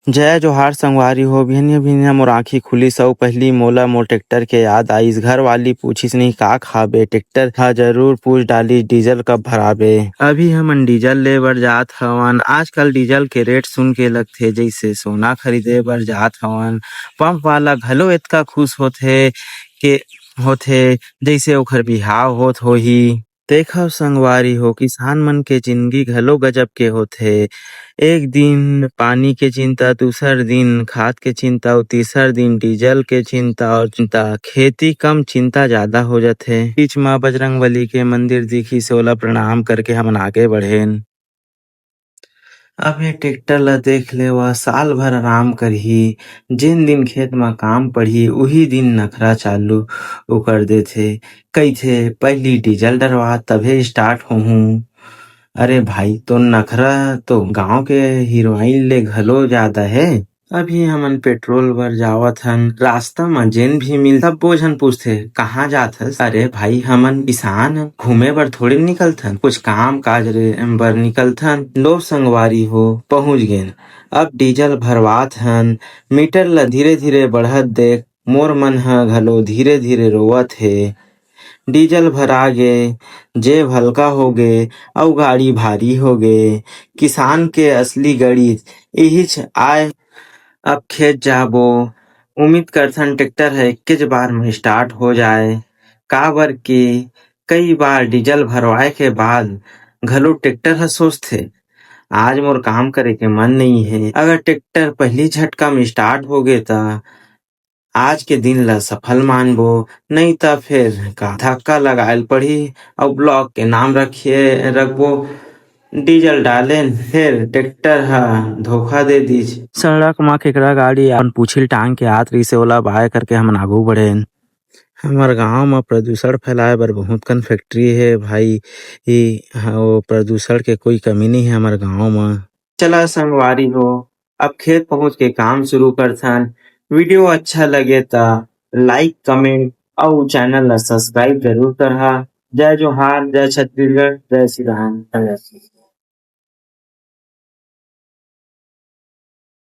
जय जोहार संगवारी हो भिनिया भिनिया मोर आँखी खुलिस अउ पहिली मोला मोर टेक्टर के याद आइस। घर वाली पूछिस नहीं का खाबे, टेक्टर ह जरूर पूछ डालिस डीजल कब भराबे। अभी हमन डीजल ले बर जात हवन। आजकल डीजल के रेट सुन के लगथे जइसे सोना खरीदे बर जात हवन। पंप वाला घलो एतका खुश होथे जइसे ओखर बिहाव होत होही। देखव संगवारी हो किसान मन के जिंदगी घलो गजब के होथे। एक दिन पानी के चिंता, दूसर दिन खाद के चिंता अउ तीसर दिन डीजल के चिंता खेती कम चिंता ज्यादा हो जाथे। बीच म बजरंगबली के मंदिर दिखिस ओला प्रणाम करके हमन आगे बढ़ेन। अब ये टेक्टर ला देख लेवा साल भर आराम करही। जेन दिन खेत म काम पड़ही उही दिन नखरा चालू कर देथे। कइथे पहिली डीजल डरवा तभे स्टार्ट होहूँ। अरे भाई तो नखरा तो गांव के हीरोइन ले घलो ज्यादा है। अभी हमन पेट्रोल बर जावत हन, रास्ता म जेन भी मिल सब्बो झन पूछथे कहाँ जात हस। अरे भाई हमन किसान हन, घूमे बर थोड़ी निकलथन, कुछ काम काज बर निकलथन। लो संगवारी हो पहुँच गेन। अब डीजल भरवात हन, मीटर ला धीरे धीरे बढ़त देख मोर मन ह घलो धीरे धीरे रोवत हे। डीजल भरा गे, जेब हल्का हो गे अउ गाड़ी भारी हो गे। किसान के असली गड़ी इहीच आय। अब खेत जाबो, उम्मीद करथन टेक्टर ह एकेच बार में स्टार्ट हो जाए। काबर की कई बार डीजल भरवाए के बाद घलो टेक्टर ह सोचथे आज मोर काम करे के मन नहीं है। अगर टेक्टर पहली झटका में स्टार्ट हो गे ता आज के दिन ला सफल मानबो, नहीं त फिर का धक्का लगाएल पड़ही अउ ब्लॉक के नाम रखबो। डीजल डालेन फिर टेक्टर ह धोखा दे दिस। सड़क म केकरा गाड़ी अपन पूछिल टांग के आत रहिसे ओला बाय करके हमन आघू बढ़ेन। हमर गांव म प्रदूषण फैलाए बर बहुत कन फैक्ट्री हे भाई। प्रदूषण के कोई कमी नहीं है हमर गांव म। चला संगवारी हो अब खेत पहुंच के काम शुरू करथन। वीडियो अच्छा लगे ता लाइक कमेंट अउ चैनल ला सब्सक्राइब जरूर करहा। जय जोहार, जय छत्तीसगढ़, जय श्री राम।